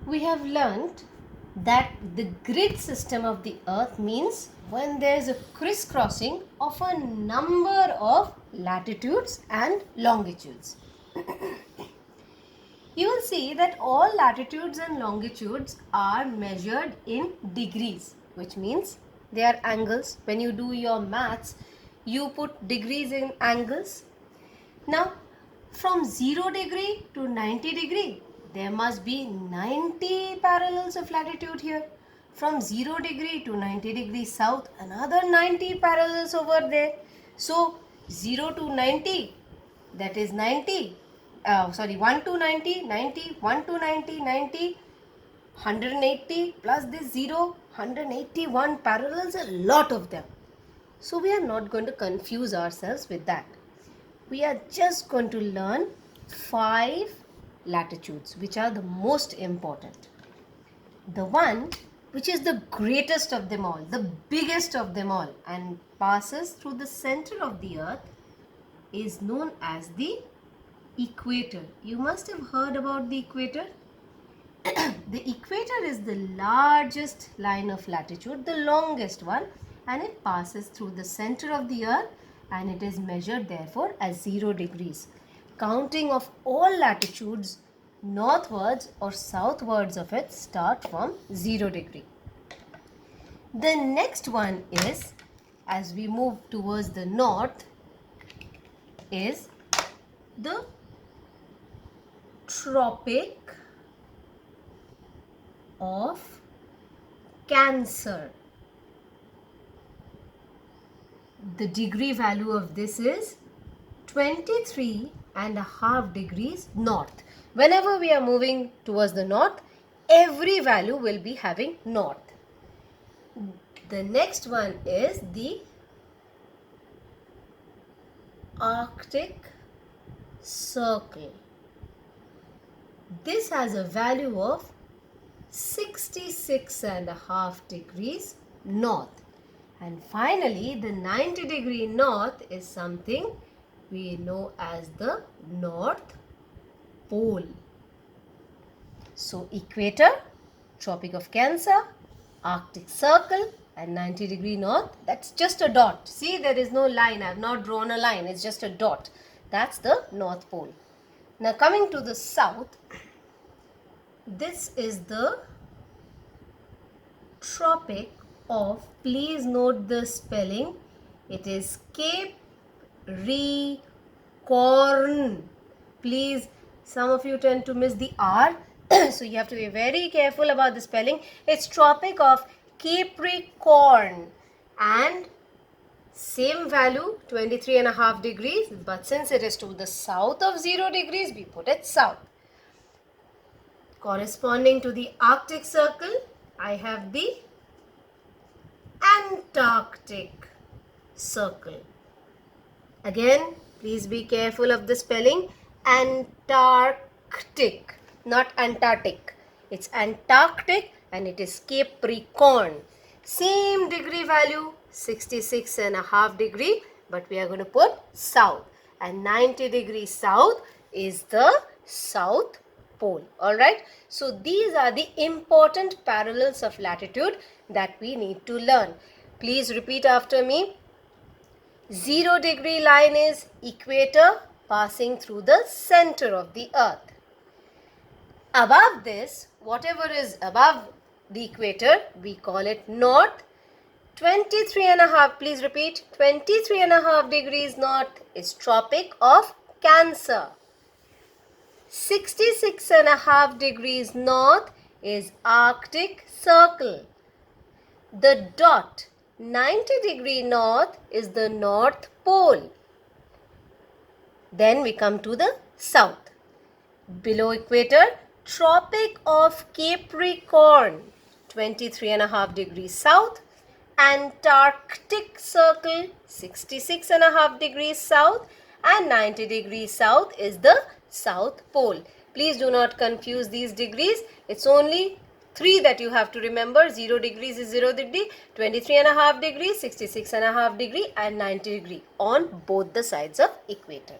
we have learnt that the grid system of the earth means when there is a crisscrossing of a number of latitudes and longitudes. You will see that all latitudes and longitudes are measured in degrees, which means they are angles. When you do your maths, you put degrees in angles. Now, from 0 degree to 90 degree, there must be 90 parallels of latitude here. From 0 degree to 90 degree south, another 90 parallels over there. So, 0 to 90, that is 90. 1 to 90, 90, 1 to 90, 90, 180 plus this 0, 181 parallels, a lot of them. So, we are not going to confuse ourselves with that. We are just going to learn 5 latitudes which are the most important. The one which is the greatest of them all, the biggest of them all, and passes through the center of the earth is known as the equator. You must have heard about the equator. The equator is the largest line of latitude, the longest one, and it passes through the center of the earth, and it is measured therefore as 0 degrees. Counting of all latitudes northwards or southwards of it start from 0 degree. The next one is, as we move towards the north, is the Tropic of Cancer. The degree value of this is 23.5 degrees north. Whenever we are moving towards the north, every value will be having north. The next one is the Arctic Circle. This has a value of 66.5 degrees north. And finally, the 90 degree north is something we know as the North Pole. So, equator, Tropic of Cancer, Arctic Circle and 90 degree north, that's just a dot. See, there is no line. I have not drawn a line. It's just a dot. That's the North Pole. Now, coming to the south, this is the Tropic of, please note the spelling, it is Capricorn. Please, some of you tend to miss the R, so you have to be very careful about the spelling. It's Tropic of Capricorn, and same value 23.5 degrees, but since it is to the south of 0 degrees, we put it south. Corresponding to the Arctic Circle, I have the Antarctic Circle. Again, please be careful of the spelling. Antarctic, not Antarctic. It's Antarctic and it is Capricorn. Same degree value, 66.5 degree, but we are going to put south. And 90 degrees south is the South Pole. Alright, so these are the important parallels of latitude that we need to learn. Please repeat after me. 0 degree line is equator passing through the center of the earth. Above this, whatever is above the equator, we call it north. 23.5, please repeat, 23.5 degrees north is Tropic of Cancer. 66.5 degrees north is Arctic Circle. The dot 90 degree north is the North Pole. Then we come to the south. Below equator, Tropic of Capricorn, 23.5 degrees south. Antarctic Circle, 66.5 degrees south, and 90 degrees south is the South Pole. Please do not confuse these degrees. It's only 3 that you have to remember. 0 degrees is 0 degree, 23.5 degrees, 66.5 degree and 90 degree on both the sides of equator.